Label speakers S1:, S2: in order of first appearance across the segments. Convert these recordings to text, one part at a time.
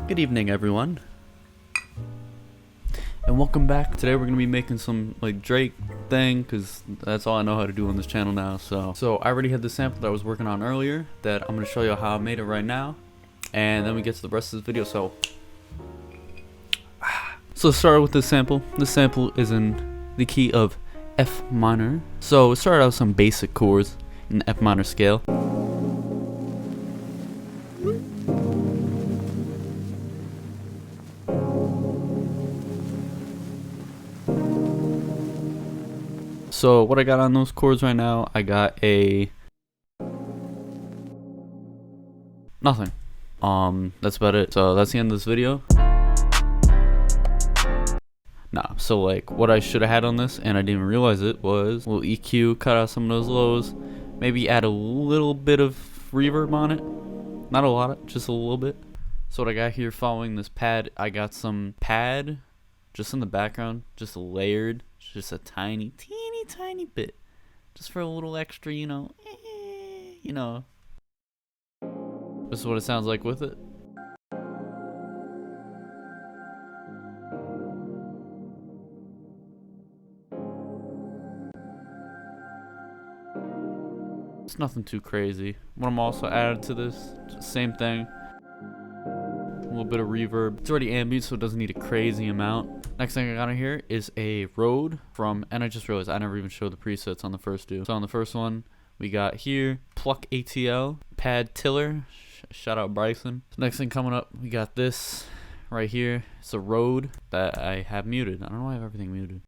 S1: Good evening, everyone, and welcome back. Today we're gonna be making some like Drake thing, cause that's all I know how to do on this channel now. So I already had the sample that I was working on earlier that I'm gonna show you how I made it right now, and then we get to the rest of this video. So let's start with this sample. This sample is in the key of F minor. So it started out with some basic chords in the F minor scale. So what I got on those chords right now, I got a nothing. That's about it. So that's the end of this video. So like what I should have had on this, and I didn't even realize it, was a little EQ, cut out some of those lows, maybe add a little bit of reverb on it. Not a lot, just a little bit. So what I got here following this pad, I got some pad just in the background, just layered, just a teeny bit, just for a little extra, you know. This is what it sounds like with it. It's nothing too crazy. What I'm also added to this, same thing. A little bit of reverb. It's already ambient, so it doesn't need a crazy amount. Next thing I got in here is a Rode from, and I just realized I never even showed the presets on the first two. So on the first one, we got here, Pluck ATL, Pad Tiller, shout out Bryson. So next thing coming up, we got this right here. It's a Rode that I have muted. I don't know why I have everything muted.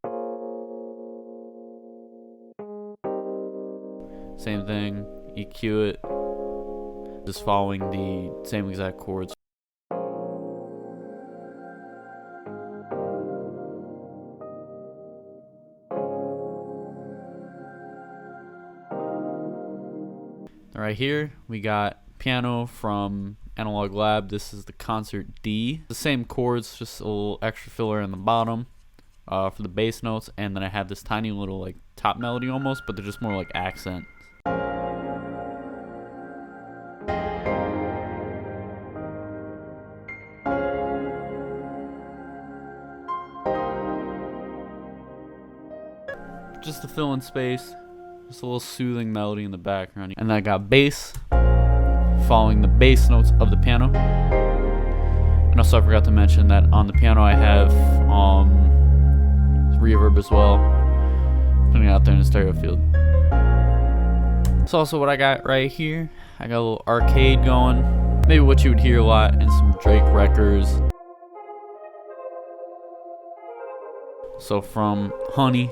S1: Same thing, EQ it, just following the same exact chords. Right here, we got piano from Analog Lab. This is the Concert D. The same chords, just a little extra filler in the bottom for the bass notes, and then I have this tiny little like top melody almost, but they're just more like accents. Just to fill in space, just a little soothing melody in the background. And then I got bass, following the bass notes of the piano. And also I forgot to mention that on the piano I have reverb as well, putting it out there in the stereo field. So also what I got right here, I got a little arcade going, maybe what you would hear a lot in some Drake records. So from Honey,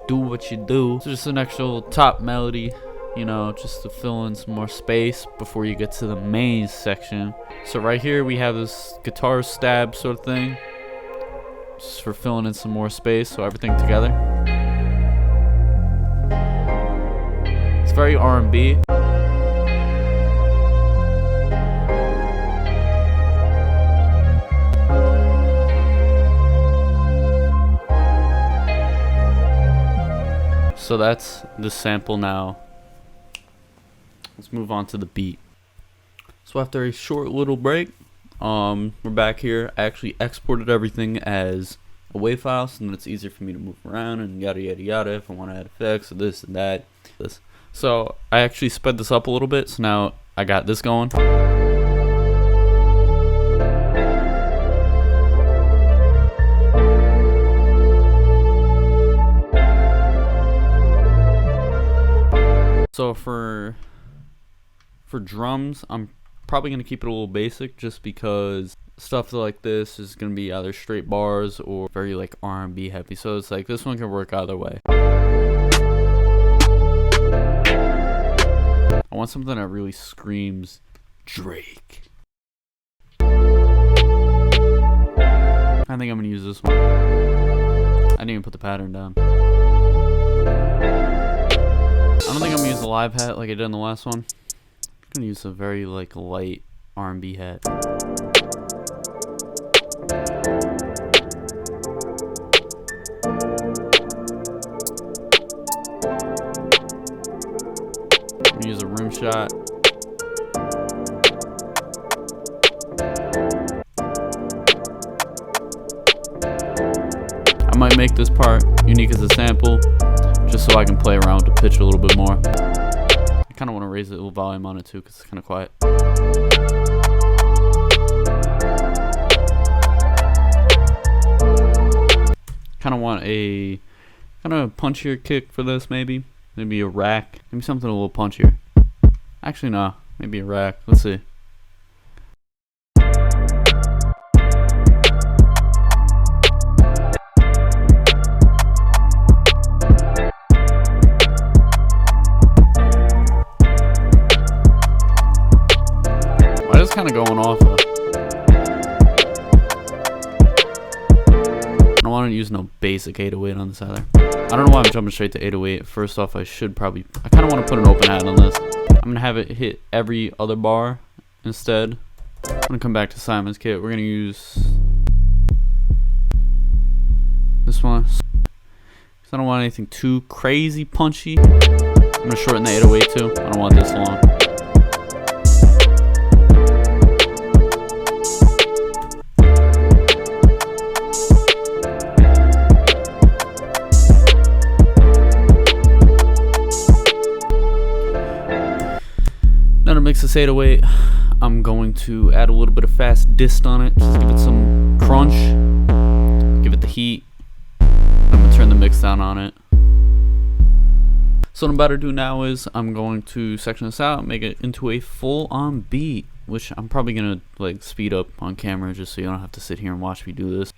S1: Do What You Do. So just an extra little top melody, you know, just to fill in some more space before you get to the main section. So right here we have this guitar stab sort of thing, just for filling in some more space, so everything together. It's very R&B. So that's the sample now. Let's move on to the beat. So after a short little break, we're back here. I actually exported everything as a WAV file, so then it's easier for me to move around and yada yada yada if I want to add effects or this and that. So I actually sped this up a little bit, so now I got this going. So for drums, I'm probably going to keep it a little basic, just because stuff like this is going to be either straight bars or very like R&B heavy. So it's like this one can work either way. I want something that really screams Drake. I think I'm going to use this one. I didn't even put the pattern down. I don't think I'm gonna use a live hat like I did in the last one. I'm gonna use a very like light R&B hat. I'm gonna use a rim shot. make this part unique as a sample, just so I can play around with the pitch a little bit more. I kind of want to raise the little volume on it too, because it's kind of quiet. Kind of want a kind of punchier kick for this, maybe a rack, maybe something a little punchier. Actually, no, maybe a rack. Let's see. Why is it kind of going off though? I don't want to use no basic 808 on this either. I don't know why I'm jumping straight to 808. First off, I kind of want to put an open hat on this. I'm going to have it hit every other bar instead. I'm going to come back to Simon's kit. We're going to use this one. Because I don't want anything too crazy punchy. I'm going to shorten the 808 too. I don't want this long. Now to mix this 808, I'm going to add a little bit of fast dist on it. Just give it some crunch. Give it the heat. I'm going to turn the mix down on it. So what I'm about to do now is I'm going to section this out and make it into a full-on beat, which I'm probably going to like speed up on camera just so you don't have to sit here and watch me do this.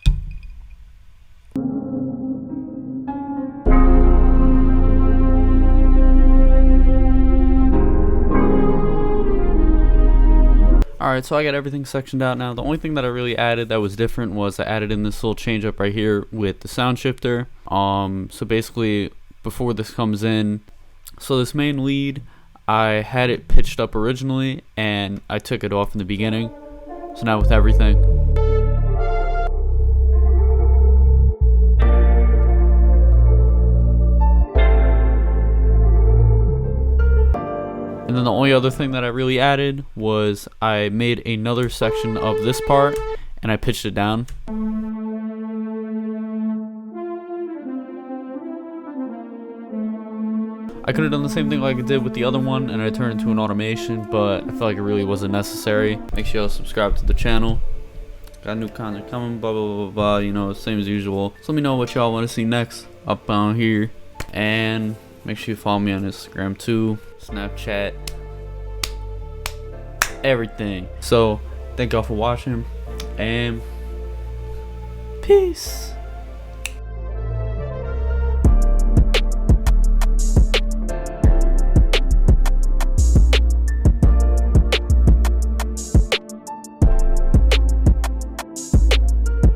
S1: Alright, so I got everything sectioned out now. The only thing that I really added that was different was I added in this little change up right here with the sound shifter. So basically, before this comes in, so this main lead, I had it pitched up originally and I took it off in the beginning. So now with everything, and then the only other thing that I really added was I made another section of this part and I pitched it down. I could have done the same thing like I did with the other one and I turned it into an automation, but I felt like it really wasn't necessary. Make sure y'all subscribe to the channel. Got new content coming, blah blah blah blah, you know, same as usual. So let me know what y'all want to see next up on here. And make sure you follow me on Instagram too, Snapchat, everything. So thank y'all for watching and peace.